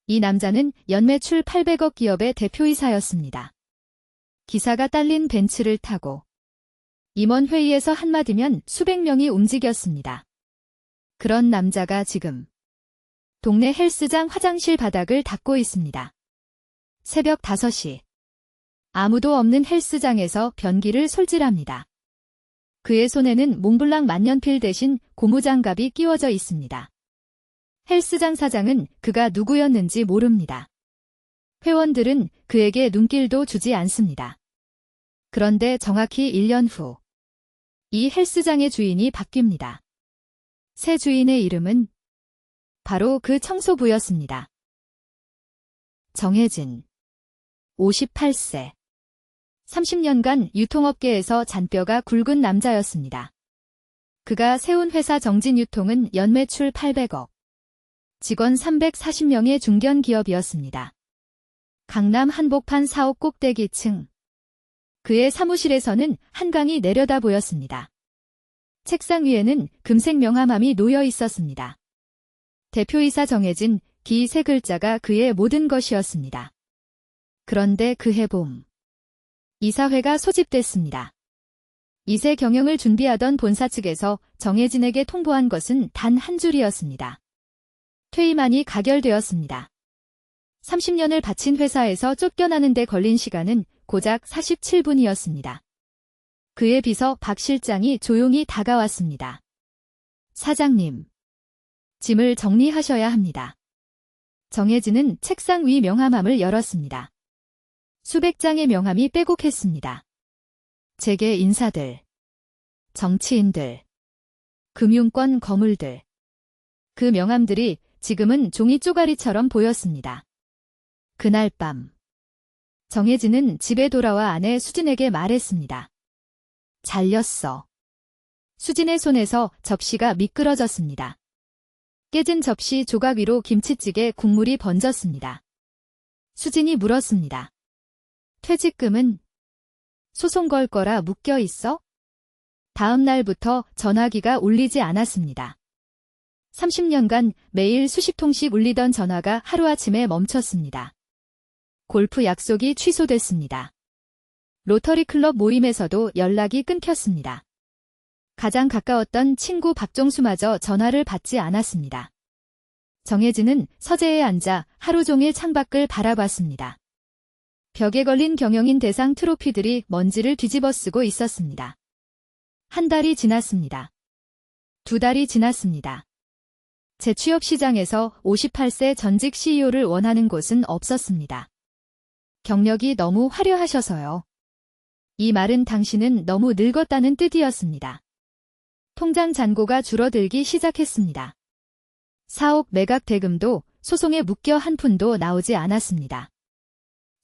이 남자는 연매출 800억 기업의 대표이사였습니다. 기사가 딸린 벤츠를 타고 임원 회의에서 한마디면 수백 명이 움직였습니다. 그런 남자가 지금 동네 헬스장 화장실 바닥을 닦고 있습니다. 새벽 5시. 아무도 없는 헬스장에서 변기를 솔질합니다. 그의 손에는 몽블랑 만년필 대신 고무장갑이 끼워져 있습니다. 헬스장 사장은 그가 누구였는지 모릅니다. 회원들은 그에게 눈길도 주지 않습니다. 그런데 정확히 1년 후, 이 헬스장의 주인이 바뀝니다. 새 주인의 이름은 바로 그 청소부였습니다. 정혜진, 58세. 30년간 유통업계에서 잔뼈가 굵은 남자였습니다. 그가 세운 회사 정진유통은 연매출 800억, 직원 340명의 중견 기업이었습니다. 강남 한복판 사옥 꼭대기층. 그의 사무실에서는 한강이 내려다 보였습니다. 책상 위에는 금색 명함함이 놓여 있었습니다. 대표이사 정혜진, 기 세 글자가 그의 모든 것이었습니다. 그런데 그해 봄, 이사회가 소집됐습니다. 이세 경영을 준비하던 본사 측에서 정혜진에게 통보한 것은 단 한 줄이었습니다. 퇴임안이 가결되었습니다. 30년을 바친 회사에서 쫓겨나는 데 걸린 시간은 고작 47분이었습니다. 그의 비서 박 실장이 조용히 다가왔습니다. 사장님, 짐을 정리하셔야 합니다. 정혜진은 책상 위 명함함을 열었습니다. 수백 장의 명함이 빼곡했습니다. 재계 인사들, 정치인들, 금융권 거물들. 그 명함들이 지금은 종이 쪼가리처럼 보였습니다. 그날 밤, 정혜진은 집에 돌아와 아내 수진에게 말했습니다. 잘렸어. 수진의 손에서 접시가 미끄러졌습니다. 깨진 접시 조각 위로 김치찌개 국물이 번졌습니다. 수진이 물었습니다. 퇴직금은? 소송 걸 거라 묶여 있어? 다음 날부터 전화기가 울리지 않았습니다. 30년간 매일 수십 통씩 울리던 전화가 하루아침에 멈췄습니다. 골프 약속이 취소됐습니다. 로터리 클럽 모임에서도 연락이 끊겼습니다. 가장 가까웠던 친구 박종수마저 전화를 받지 않았습니다. 정혜진은 서재에 앉아 하루 종일 창밖을 바라봤습니다. 벽에 걸린 경영인 대상 트로피들이 먼지를 뒤집어 쓰고 있었습니다. 한 달이 지났습니다. 2달이 지났습니다. 재취업 시장에서 58세 전직 CEO를 원하는 곳은 없었습니다. 경력이 너무 화려하셔서요. 이 말은 당신은 너무 늙었다는 뜻이었습니다. 통장 잔고가 줄어들기 시작했습니다. 사옥 매각 대금도 소송에 묶여 한 푼도 나오지 않았습니다.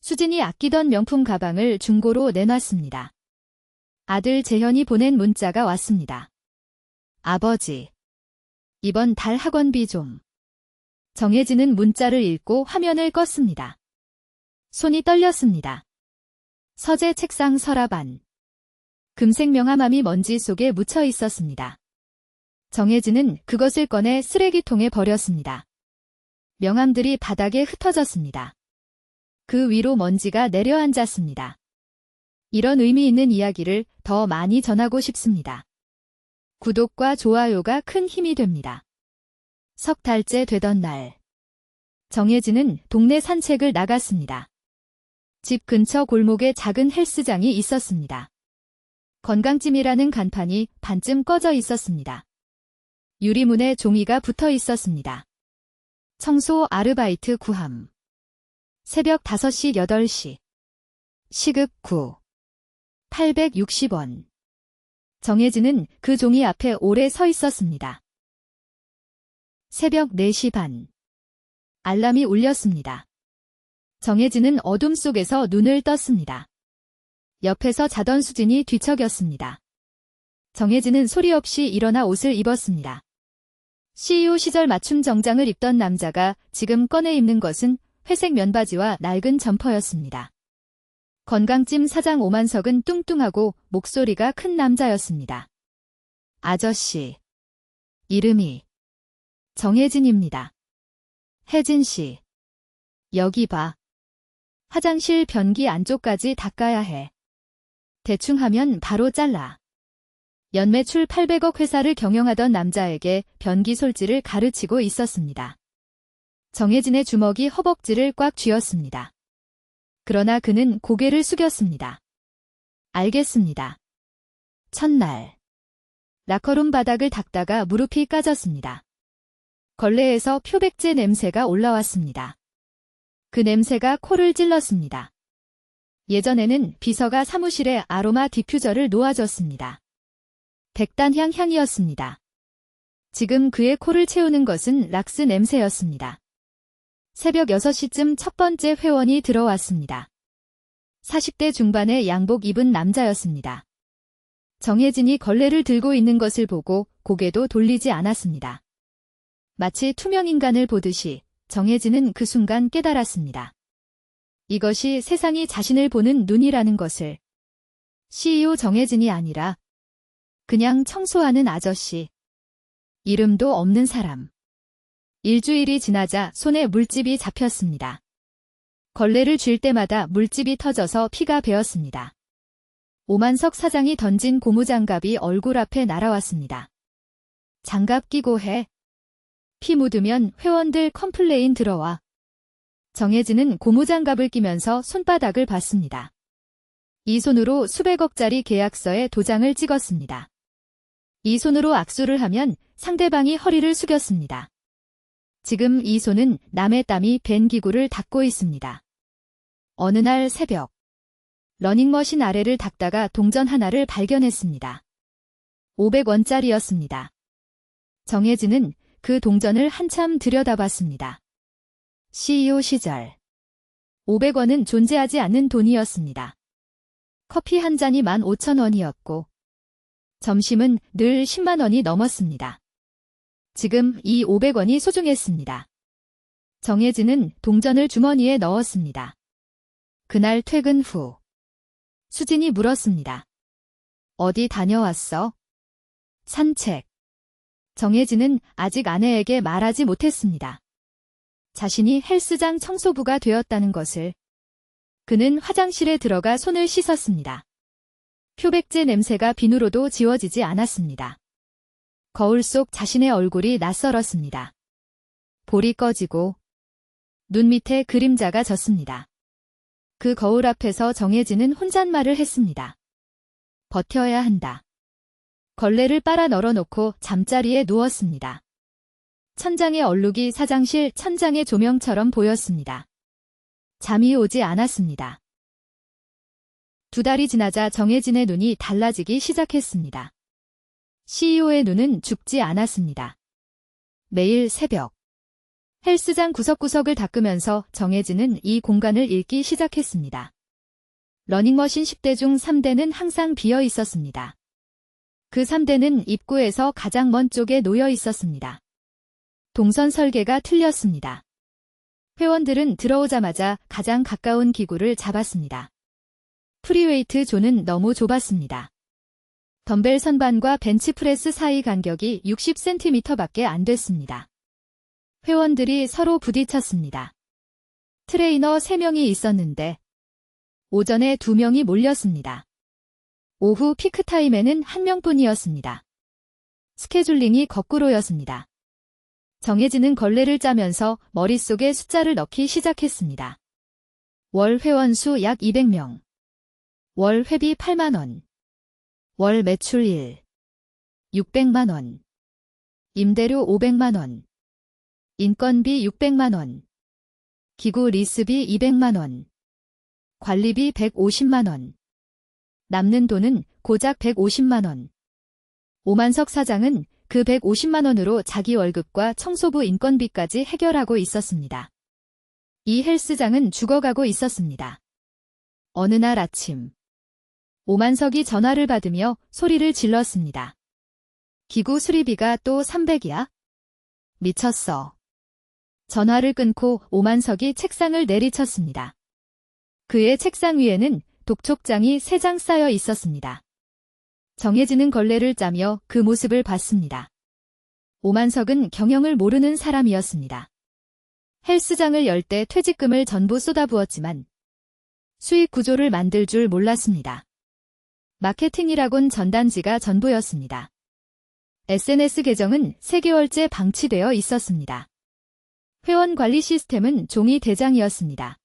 수진이 아끼던 명품 가방을 중고로 내놨습니다. 아들 재현이 보낸 문자가 왔습니다. 아버지, 이번 달 학원비 좀. 정혜진은 문자를 읽고 화면을 껐습니다. 손이 떨렸습니다. 서재 책상 서랍 안. 금색 명함함이 먼지 속에 묻혀 있었습니다. 정혜진은 그것을 꺼내 쓰레기통에 버렸습니다. 명함들이 바닥에 흩어졌습니다. 그 위로 먼지가 내려앉았습니다. 이런 의미 있는 이야기를 더 많이 전하고 싶습니다. 구독과 좋아요가 큰 힘이 됩니다. 석 달째 되던 날, 정혜진은 동네 산책을 나갔습니다. 집 근처 골목에 작은 헬스장이 있었습니다. 건강찜이라는 간판이 반쯤 꺼져 있었습니다. 유리문에 종이가 붙어 있었습니다. 청소 아르바이트 구함. 새벽 5시 8시. 시급 9. 860원. 정혜진은 그 종이 앞에 오래 서 있었습니다. 새벽 4시 반. 알람이 울렸습니다. 정혜진은 어둠 속에서 눈을 떴습니다. 옆에서 자던 수진이 뒤척였습니다. 정혜진은 소리 없이 일어나 옷을 입었습니다. CEO 시절 맞춤 정장을 입던 남자가 지금 꺼내 입는 것은 회색 면바지와 낡은 점퍼였습니다. 건강찜 사장 오만석은 뚱뚱하고 목소리가 큰 남자였습니다. 아저씨. 이름이 정혜진입니다. 혜진 씨. 여기 봐. 화장실 변기 안쪽까지 닦아야 해. 대충 하면 바로 잘라. 연매출 800억 회사를 경영하던 남자에게 변기 솔질을 가르치고 있었습니다. 정혜진의 주먹이 허벅지를 꽉 쥐었습니다. 그러나 그는 고개를 숙였습니다. 알겠습니다. 첫날. 라커룸 바닥을 닦다가 무릎이 까졌습니다. 걸레에서 표백제 냄새가 올라왔습니다. 그 냄새가 코를 찔렀습니다. 예전에는 비서가 사무실에 아로마 디퓨저를 놓아줬습니다. 백단향 향이었습니다. 지금 그의 코를 채우는 것은 락스 냄새였습니다. 새벽 6시쯤 첫 번째 회원이 들어왔습니다. 40대 중반의 양복 입은 남자였습니다. 정혜진이 걸레를 들고 있는 것을 보고 고개도 돌리지 않았습니다. 마치 투명인간을 보듯이 정혜진은 그 순간 깨달았습니다. 이것이 세상이 자신을 보는 눈이라는 것을. CEO 정혜진이 아니라 그냥 청소하는 아저씨. 이름도 없는 사람. 일주일이 지나자 손에 물집이 잡혔습니다. 걸레를 쥘 때마다 물집이 터져서 피가 배었습니다. 오만석 사장이 던진 고무장갑이 얼굴 앞에 날아왔습니다. 장갑 끼고 해. 피 묻으면 회원들 컴플레인 들어와. 정혜진은 고무장갑을 끼면서 손바닥을 봤습니다. 이 손으로 수백억짜리 계약서에 도장을 찍었습니다. 이 손으로 악수를 하면 상대방이 허리를 숙였습니다. 지금 이 손은 남의 땀이 밴 기구를 닦고 있습니다. 어느 날 새벽, 러닝머신 아래를 닦다가 동전 하나를 발견했습니다. 500원짜리였습니다. 정혜진은 그 동전을 한참 들여다봤습니다. CEO 시절 500원은 존재하지 않는 돈이었습니다. 커피 한 잔이 15,000원이었고 점심은 늘 10만 원이 넘었습니다. 지금 이 500원이 소중했습니다. 정혜진은 동전을 주머니에 넣었습니다. 그날 퇴근 후 수진이 물었습니다. 어디 다녀왔어? 산책. 정혜진은 아직 아내에게 말하지 못했습니다. 자신이 헬스장 청소부가 되었다는 것을. 그는 화장실에 들어가 손을 씻었습니다. 표백제 냄새가 비누로도 지워지지 않았습니다. 거울 속 자신의 얼굴이 낯설었습니다. 볼이 꺼지고 눈 밑에 그림자가 졌습니다. 그 거울 앞에서 정혜진은 혼잣말을 했습니다. 버텨야 한다. 걸레를 빨아 널어놓고 잠자리에 누웠습니다. 천장의 얼룩이 사장실 천장의 조명처럼 보였습니다. 잠이 오지 않았습니다. 2달이 지나자 정혜진의 눈이 달라지기 시작했습니다. CEO의 눈은 죽지 않았습니다. 매일 새벽 헬스장 구석구석을 닦으면서 정혜진은 이 공간을 읽기 시작했습니다. 러닝머신 10대 중 3대는 항상 비어 있었습니다. 그 3대는 입구에서 가장 먼 쪽에 놓여 있었습니다. 동선 설계가 틀렸습니다. 회원들은 들어오자마자 가장 가까운 기구를 잡았습니다. 프리웨이트 존은 너무 좁았습니다. 덤벨 선반과 벤치프레스 사이 간격이 60cm밖에 안 됐습니다. 회원들이 서로 부딪혔습니다. 트레이너 3명이 있었는데 오전에 2명이 몰렸습니다. 오후 피크타임에는 1명뿐이었습니다. 스케줄링이 거꾸로였습니다. 정혜진은 걸레를 짜면서 머릿속에 숫자를 넣기 시작했습니다. 월 회원수 약 200명. 월 회비 8만원. 월 매출 1. 600만원. 임대료 500만원. 인건비 600만원. 기구 리스비 200만원. 관리비 150만원. 남는 돈은 고작 150만원. 오만석 사장은 그 150만원으로 자기 월급과 청소부 인건비까지 해결하고 있었습니다. 이 헬스장은 죽어가고 있었습니다. 어느 날 아침 오만석이 전화를 받으며 소리를 질렀습니다. 기구 수리비가 또 300이야? 미쳤어. 전화를 끊고 오만석이 책상을 내리쳤습니다. 그의 책상 위에는 독촉장이 3장 쌓여 있었습니다. 정혜진은 걸레를 짜며 그 모습을 봤습니다. 오만석은 경영을 모르는 사람이었습니다. 헬스장을 열 때 퇴직금을 전부 쏟아부었지만 수익 구조를 만들 줄 몰랐습니다. 마케팅이라곤 전단지가 전부였습니다. SNS 계정은 3개월째 방치되어 있었습니다. 회원 관리 시스템은 종이 대장이었습니다.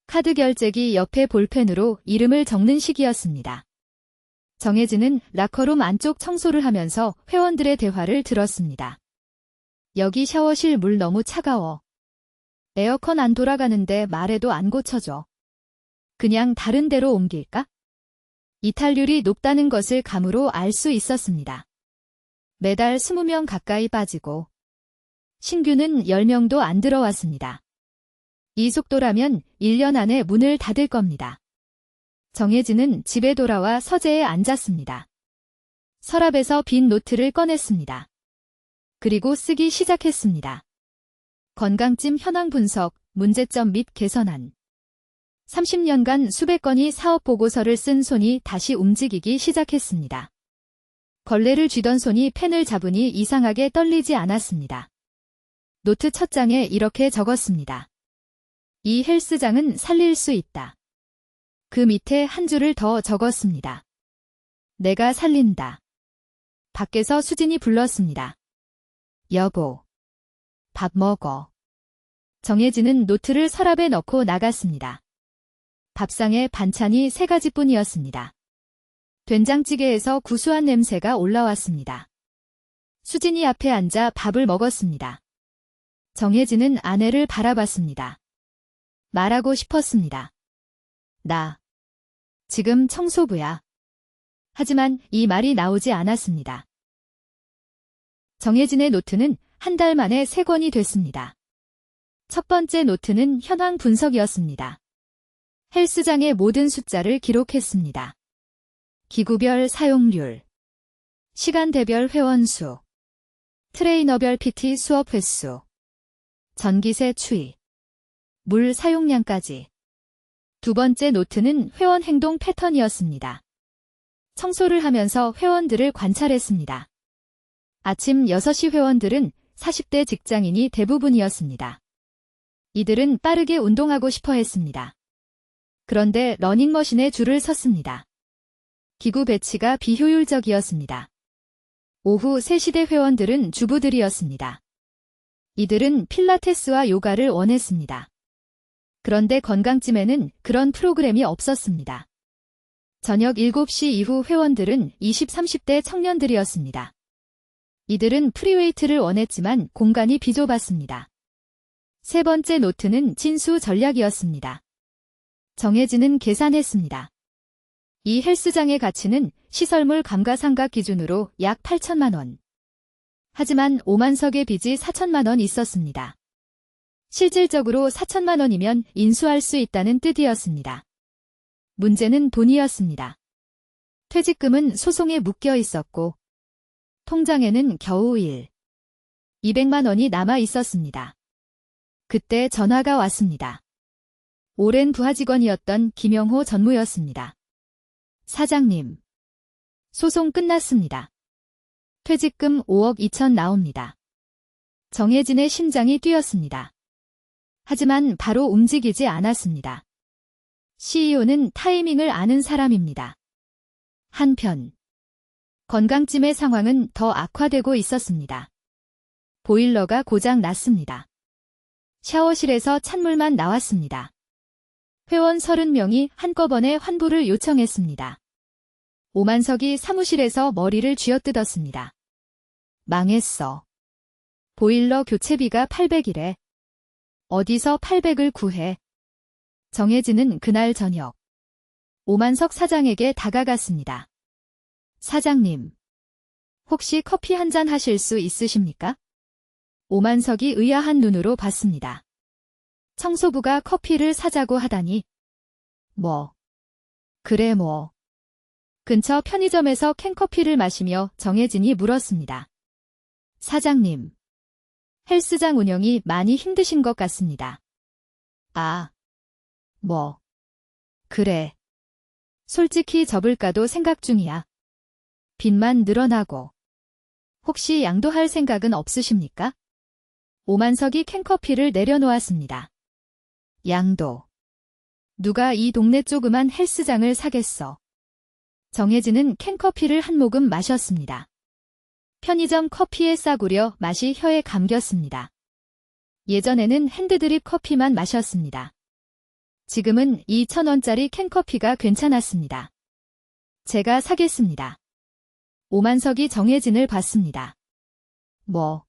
카드 결제기 옆에 볼펜으로 이름을 적는 식이었습니다. 정혜진은 라커룸 안쪽 청소를 하면서 회원들의 대화를 들었습니다. 여기 샤워실 물 너무 차가워. 에어컨 안 돌아가는데 말해도 안 고쳐줘. 그냥 다른 데로 옮길까? 이탈률이 높다는 것을 감으로 알 수 있었습니다. 매달 20명 가까이 빠지고 신규는 10명도 안 들어왔습니다. 이 속도라면 1년 안에 문을 닫을 겁니다. 정혜진은 집에 돌아와 서재에 앉았습니다. 서랍에서 빈 노트를 꺼냈습니다. 그리고 쓰기 시작했습니다. 건강찜 현황 분석, 문제점 및 개선안. 30년간 수백 건이 사업 보고서를 쓴 손이 다시 움직이기 시작했습니다. 걸레를 쥐던 손이 펜을 잡으니 이상하게 떨리지 않았습니다. 노트 첫 장에 이렇게 적었습니다. 이 헬스장은 살릴 수 있다. 그 밑에 한 줄을 더 적었습니다. 내가 살린다. 밖에서 수진이 불렀습니다. 여보, 밥 먹어. 정혜진은 노트를 서랍에 넣고 나갔습니다. 밥상에 반찬이 3가지뿐이었습니다. 된장찌개에서 구수한 냄새가 올라왔습니다. 수진이 앞에 앉아 밥을 먹었습니다. 정혜진은 아내를 바라봤습니다. 말하고 싶었습니다. 나 지금 청소부야. 하지만 이 말이 나오지 않았습니다. 정혜진의 노트는 한 달 만에 3권이 됐습니다. 첫 번째 노트는 현황 분석이었습니다. 헬스장의 모든 숫자를 기록했습니다. 기구별 사용률, 시간대별 회원 수, 트레이너별 PT 수업 횟수, 전기세 추이, 물 사용량까지. 두 번째 노트는 회원 행동 패턴이었습니다. 청소를 하면서 회원들을 관찰했습니다. 아침 6시 회원들은 40대 직장인이 대부분이었습니다. 이들은 빠르게 운동하고 싶어 했습니다. 그런데 러닝머신에 줄을 섰습니다. 기구 배치가 비효율적이었습니다. 오후 3시대 회원들은 주부들이었습니다. 이들은 필라테스와 요가를 원했습니다. 그런데 건강찜에는 그런 프로그램이 없었습니다. 저녁 7시 이후 회원들은 20, 30대 청년들이었습니다. 이들은 프리웨이트를 원했지만 공간이 비좁았습니다. 세 번째 노트는 진수 전략이었습니다. 정혜진은 계산했습니다. 이 헬스장의 가치는 시설물 감가상각 기준으로 약 8천만 원. 하지만 5만석의 빚이 4천만 원 있었습니다. 실질적으로 4천만 원이면 인수할 수 있다는 뜻이었습니다. 문제는 돈이었습니다. 퇴직금은 소송에 묶여 있었고 통장에는 겨우 200만 원이 남아 있었습니다. 그때 전화가 왔습니다. 오랜 부하 직원이었던 김영호 전무였습니다. 사장님, 소송 끝났습니다. 퇴직금 5억 2천 나옵니다. 정혜진의 심장이 뛰었습니다. 하지만 바로 움직이지 않았습니다. CEO는 타이밍을 아는 사람입니다. 한편 건강찜의 상황은 더 악화되고 있었습니다. 보일러가 고장 났습니다. 샤워실에서 찬물만 나왔습니다. 회원 30명이 한꺼번에 환불을 요청했습니다. 오만석이 사무실에서 머리를 쥐어뜯었습니다. 망했어. 보일러 교체비가 800이래. 어디서 800을 구해? 정혜진은 그날 저녁 오만석 사장에게 다가갔습니다. 사장님, 혹시 커피 한 잔 하실 수 있으십니까? 오만석이 의아한 눈으로 봤습니다. 청소부가 커피를 사자고 하다니. 뭐. 그래 뭐. 근처 편의점에서 캔커피를 마시며 정혜진이 물었습니다. 사장님, 헬스장 운영이 많이 힘드신 것 같습니다. 아. 뭐. 그래. 솔직히 접을까도 생각 중이야. 빚만 늘어나고. 혹시 양도할 생각은 없으십니까? 오만석이 캔커피를 내려놓았습니다. 양도. 누가 이 동네 조그만 헬스장을 사겠어. 정혜진은 캔커피를 한 모금 마셨습니다. 편의점 커피에 싸구려 맛이 혀에 감겼습니다. 예전에는 핸드드립 커피만 마셨습니다. 지금은 2,000원짜리 캔커피가 괜찮았습니다. 제가 사겠습니다. 오만석이 정혜진을 봤습니다. 뭐?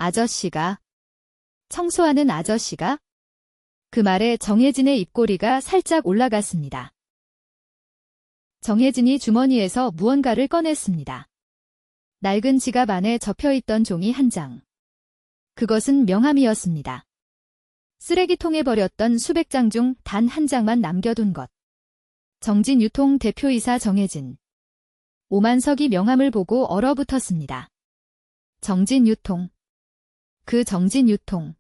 아저씨가? 청소하는 아저씨가? 그 말에 정혜진의 입꼬리가 살짝 올라갔습니다. 정혜진이 주머니에서 무언가를 꺼냈습니다. 낡은 지갑 안에 접혀있던 종이 한 장. 그것은 명함이었습니다. 쓰레기통에 버렸던 수백 장 중 단 한 장만 남겨둔 것. 정진유통 대표이사 정혜진. 오만석이 명함을 보고 얼어붙었습니다. 정진유통. 그 정진유통.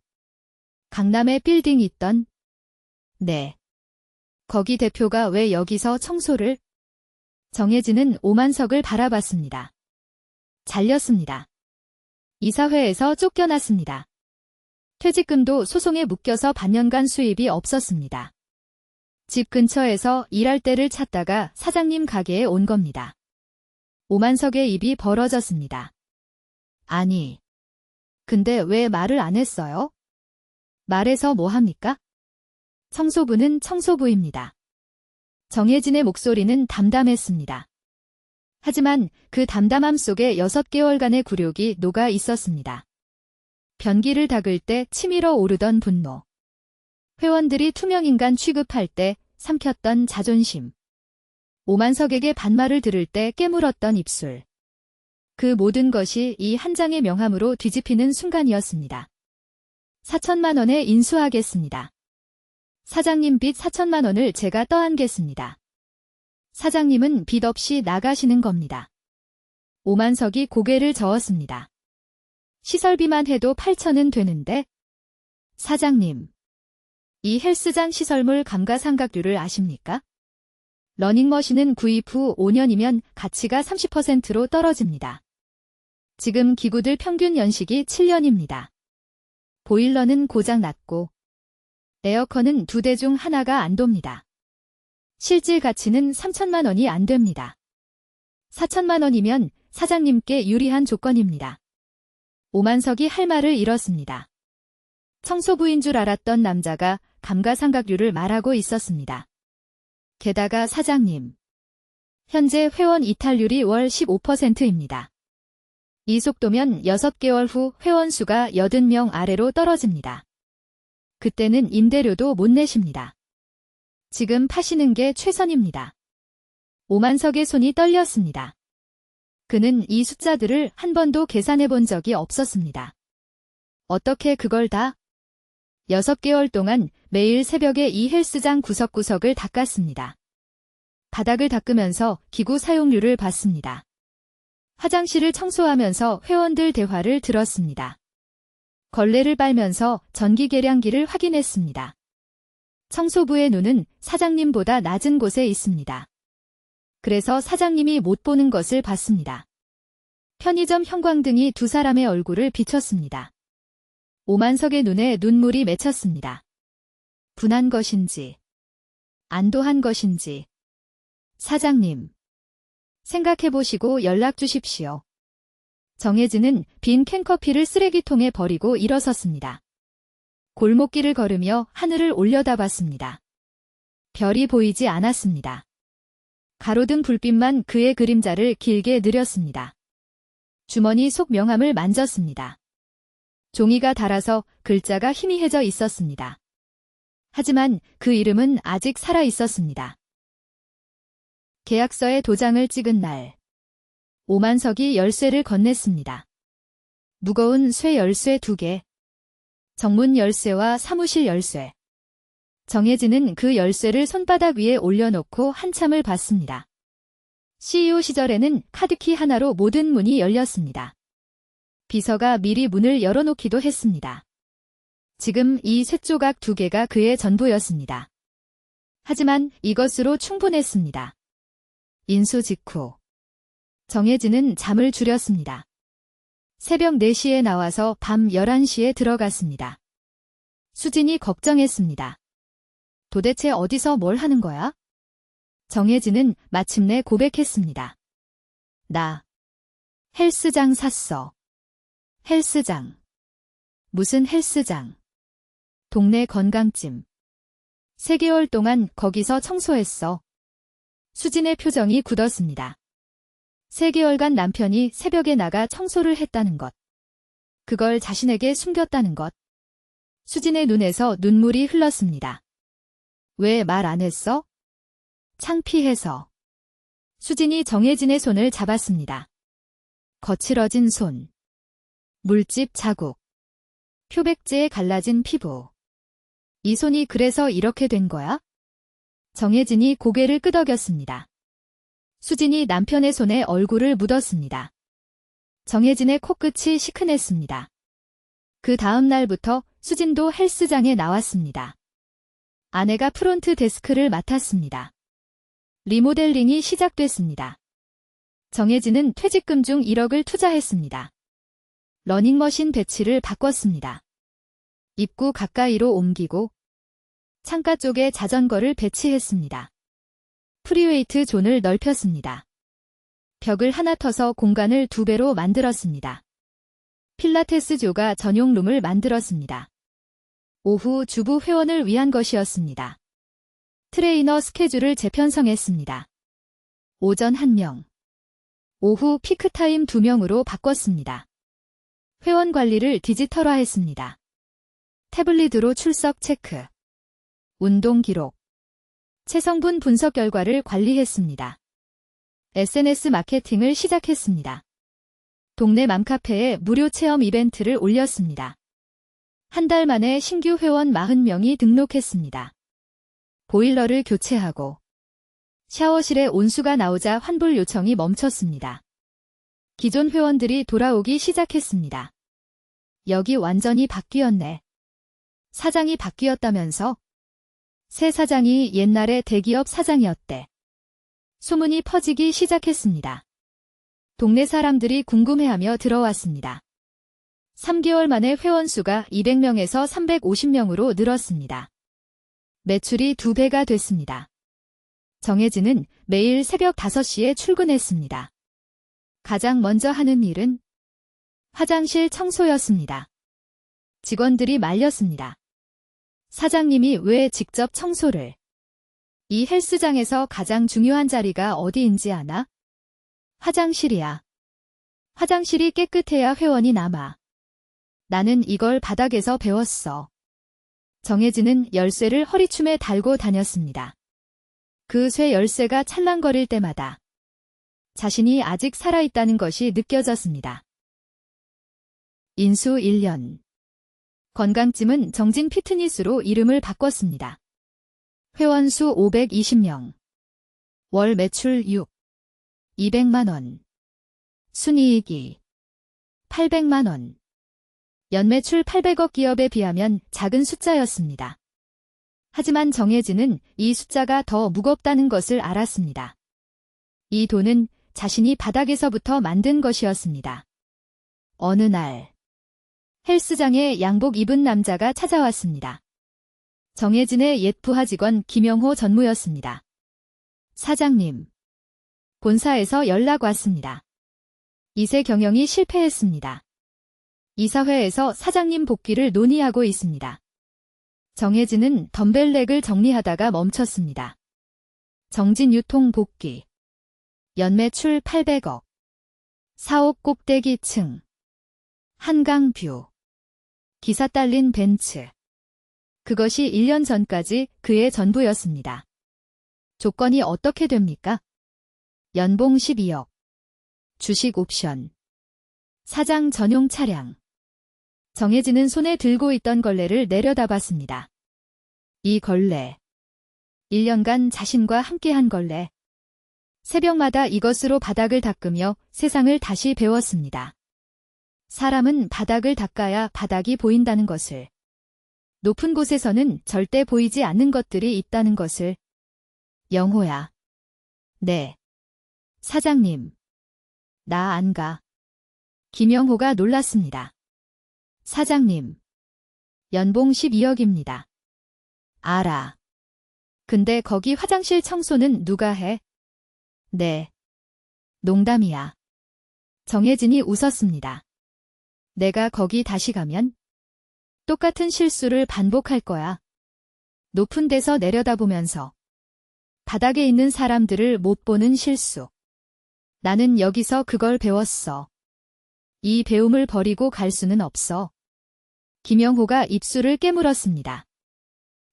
강남에 빌딩 있던. 네. 거기 대표가 왜 여기서 청소를? 정혜진은 오만석을 바라봤습니다. 잘렸습니다. 이사회에서 쫓겨났습니다. 퇴직금도 소송에 묶여서 반년간 수입이 없었습니다. 집 근처에서 일할 때를 찾다가 사장님 가게에 온 겁니다. 오만석의 입이 벌어졌습니다. 아니. 근데 왜 말을 안 했어요? 말해서 뭐 합니까? 청소부는 청소부입니다. 정혜진의 목소리는 담담했습니다. 하지만 그 담담함 속에 6개월간의 굴욕이 녹아 있었습니다. 변기를 닦을 때 치밀어 오르던 분노. 회원들이 투명인간 취급할 때 삼켰던 자존심. 오만석에게 반말을 들을 때 깨물었던 입술. 그 모든 것이 이 한 장의 명함으로 뒤집히는 순간이었습니다. 4천만 원에 인수하겠습니다. 사장님 빚 4천만 원을 제가 떠안겠습니다. 사장님은 빚 없이 나가시는 겁니다. 오만석이 고개를 저었습니다. 시설비만 해도 8천은 되는데? 사장님. 이 헬스장 시설물 감가상각률을 아십니까? 러닝머신은 구입 후 5년이면 가치가 30%로 떨어집니다. 지금 기구들 평균 연식이 7년입니다. 보일러는 고장 났고 에어컨은 2대 중 하나가 안 돕니다. 실질 가치는 3천만 원이 안 됩니다. 4천만 원이면 사장님께 유리한 조건입니다. 오만석이 할 말을 잃었습니다. 청소부인 줄 알았던 남자가 감가상각률을 말하고 있었습니다. 게다가 사장님. 현재 회원 이탈률이 월 15%입니다. 이 속도면 6개월 후 회원 수가 80명 아래로 떨어집니다. 그때는 임대료도 못 내십니다. 지금 파시는 게 최선입니다. 오만석의 손이 떨렸습니다. 그는 이 숫자들을 한 번도 계산해 본 적이 없었습니다. 어떻게 그걸 다? 6개월 동안 매일 새벽에 이 헬스장 구석구석을 닦았습니다. 바닥을 닦으면서 기구 사용료를 받습니다. 화장실을 청소하면서 회원들 대화를 들었습니다. 걸레를 빨면서 전기 계량기를 확인했습니다. 청소부의 눈은 사장님보다 낮은 곳에 있습니다. 그래서 사장님이 못 보는 것을 봤습니다. 편의점 형광등이 두 사람의 얼굴을 비췄습니다. 오만석의 눈에 눈물이 맺혔습니다. 분한 것인지, 안도한 것인지. 사장님, 생각해보시고 연락 주십시오. 정혜진은 빈 캔커피를 쓰레기통에 버리고 일어섰습니다. 골목길을 걸으며 하늘을 올려다봤습니다. 별이 보이지 않았습니다. 가로등 불빛만 그의 그림자를 길게 느렸습니다. 주머니 속 명함을 만졌습니다. 종이가 닳아서 글자가 희미해져 있었습니다. 하지만 그 이름은 아직 살아 있었습니다. 계약서에 도장을 찍은 날, 오만석이 열쇠를 건넸습니다. 무거운 쇠 열쇠 2개, 정문 열쇠와 사무실 열쇠. 정혜진은 그 열쇠를 손바닥 위에 올려놓고 한참을 봤습니다. CEO 시절에는 카드키 하나로 모든 문이 열렸습니다. 비서가 미리 문을 열어놓기도 했습니다. 지금 이 쇳조각 2개가 그의 전부였습니다. 하지만 이것으로 충분했습니다. 인수 직후 정혜진은 잠을 줄였습니다. 새벽 4시에 나와서 밤 11시에 들어갔습니다. 수진이 걱정했습니다. 도대체 어디서 뭘 하는 거야? 정혜진은 마침내 고백했습니다. 나 헬스장 샀어. 헬스장. 무슨 헬스장? 동네 건강찜. 3개월 동안 거기서 청소했어. 수진의 표정이 굳었습니다. 3개월간 남편이 새벽에 나가 청소를 했다는 것. 그걸 자신에게 숨겼다는 것. 수진의 눈에서 눈물이 흘렀습니다. 왜 말 안 했어? 창피해서. 수진이 정혜진의 손을 잡았습니다. 거칠어진 손. 물집 자국. 표백제에 갈라진 피부. 이 손이 그래서 이렇게 된 거야? 정혜진이 고개를 끄덕였습니다. 수진이 남편의 손에 얼굴을 묻었습니다. 정혜진의 코끝이 시큰했습니다. 그 다음 날부터 수진도 헬스장에 나왔습니다. 아내가 프론트 데스크를 맡았습니다. 리모델링이 시작됐습니다. 정혜진은 퇴직금 중 1억을 투자했습니다. 러닝머신 배치를 바꿨습니다. 입구 가까이로 옮기고 창가 쪽에 자전거를 배치했습니다. 프리웨이트 존을 넓혔습니다. 벽을 하나 터서 공간을 2배로 만들었습니다. 필라테스조가 전용 룸을 만들었습니다. 오후 주부 회원을 위한 것이었습니다. 트레이너 스케줄을 재편성했습니다. 오전 1명, 오후 피크타임 2명으로 바꿨습니다. 회원 관리를 디지털화했습니다. 태블릿으로 출석 체크, 운동 기록, 체성분 분석 결과를 관리했습니다. SNS 마케팅을 시작했습니다. 동네 맘카페에 무료 체험 이벤트를 올렸습니다. 한 달 만에 신규 회원 40명이 등록했습니다. 보일러를 교체하고 샤워실에 온수가 나오자 환불 요청이 멈췄습니다. 기존 회원들이 돌아오기 시작했습니다. 여기 완전히 바뀌었네. 사장이 바뀌었다면서? 새 사장이 옛날에 대기업 사장이었대. 소문이 퍼지기 시작했습니다. 동네 사람들이 궁금해하며 들어왔습니다. 3개월 만에 회원수가 200명에서 350명으로 늘었습니다. 매출이 2배가 됐습니다. 정혜진은 매일 새벽 5시에 출근했습니다. 가장 먼저 하는 일은 화장실 청소였습니다. 직원들이 말렸습니다. 사장님이 왜 직접 청소를? 이 헬스장에서 가장 중요한 자리가 어디인지 아나? 화장실이야. 화장실이 깨끗해야 회원이 남아. 나는 이걸 바닥에서 배웠어. 정혜진은 열쇠를 허리춤에 달고 다녔습니다. 그 쇠 열쇠가 찰랑거릴 때마다 자신이 아직 살아있다는 것이 느껴졌습니다. 인수 1년. 건강찜은 정진 피트니스로 이름을 바꿨습니다. 회원 수 520명. 월 매출 200만 원. 순이익이 800만 원. 연매출 800억 기업에 비하면 작은 숫자였습니다. 하지만 정혜진은 이 숫자가 더 무겁다는 것을 알았습니다. 이 돈은 자신이 바닥에서부터 만든 것이었습니다. 어느 날 헬스장에 양복 입은 남자가 찾아왔습니다. 정혜진의 옛 부하 직원 김영호 전무였습니다. 사장님. 본사에서 연락 왔습니다. 이세 경영이 실패했습니다. 이사회에서 사장님 복귀를 논의하고 있습니다. 정혜진은 덤벨렉을 정리하다가 멈췄습니다. 정진 유통 복귀. 연매출 800억. 사옥 꼭대기층. 한강뷰. 기사 딸린 벤츠. 그것이 1년 전까지 그의 전부였습니다. 조건이 어떻게 됩니까? 연봉 12억. 주식 옵션. 사장 전용 차량. 정혜진은 손에 들고 있던 걸레를 내려다봤습니다. 이 걸레. 1년간 자신과 함께한 걸레. 새벽마다 이것으로 바닥을 닦으며 세상을 다시 배웠습니다. 사람은 바닥을 닦아야 바닥이 보인다는 것을. 높은 곳에서는 절대 보이지 않는 것들이 있다는 것을. 영호야. 네. 사장님. 나 안 가. 김영호가 놀랐습니다. 사장님. 연봉 12억입니다. 알아. 근데 거기 화장실 청소는 누가 해? 네. 농담이야. 정혜진이 웃었습니다. 내가 거기 다시 가면 똑같은 실수를 반복할 거야. 높은 데서 내려다보면서 바닥에 있는 사람들을 못 보는 실수. 나는 여기서 그걸 배웠어. 이 배움을 버리고 갈 수는 없어. 김영호가 입술을 깨물었습니다.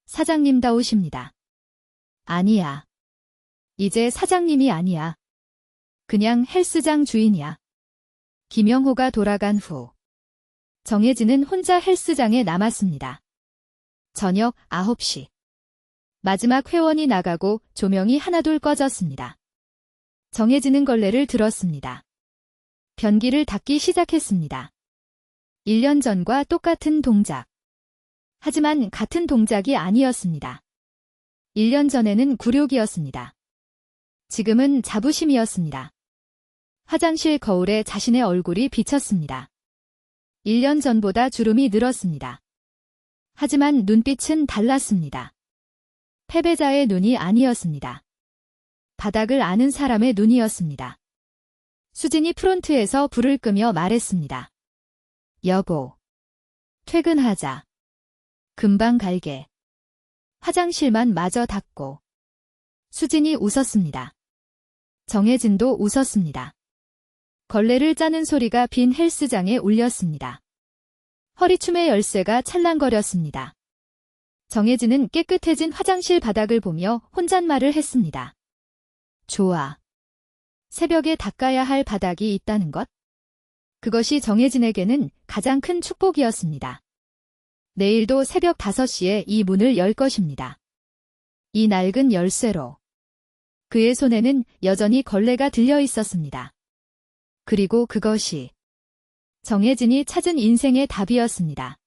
사장님다우십니다. 아니야. 이제 사장님이 아니야. 그냥 헬스장 주인이야. 김영호가 돌아간 후 정혜진은 혼자 헬스장에 남았습니다. 저녁 9시. 마지막 회원이 나가고 조명이 하나둘 꺼졌습니다. 정혜진은 걸레를 들었습니다. 변기를 닦기 시작했습니다. 1년 전과 똑같은 동작. 하지만 같은 동작이 아니었습니다. 1년 전에는 굴욕이었습니다. 지금은 자부심이었습니다. 화장실 거울에 자신의 얼굴이 비쳤습니다. 1년 전보다 주름이 늘었습니다. 하지만 눈빛은 달랐습니다. 패배자의 눈이 아니었습니다. 바닥을 아는 사람의 눈이었습니다. 수진이 프론트에서 불을 끄며 말했습니다. 여보. 퇴근하자. 금방 갈게. 화장실만 마저 닦고. 수진이 웃었습니다. 정혜진도 웃었습니다. 걸레를 짜는 소리가 빈 헬스장에 울렸습니다. 허리춤의 열쇠가 찰랑거렸습니다. 정혜진은 깨끗해진 화장실 바닥을 보며 혼잣말을 했습니다. 좋아. 새벽에 닦아야 할 바닥이 있다는 것? 그것이 정혜진에게는 가장 큰 축복이었습니다. 내일도 새벽 5시에 이 문을 열 것입니다. 이 낡은 열쇠로. 그의 손에는 여전히 걸레가 들려 있었습니다. 그리고 그것이 정혜진이 찾은 인생의 답이었습니다.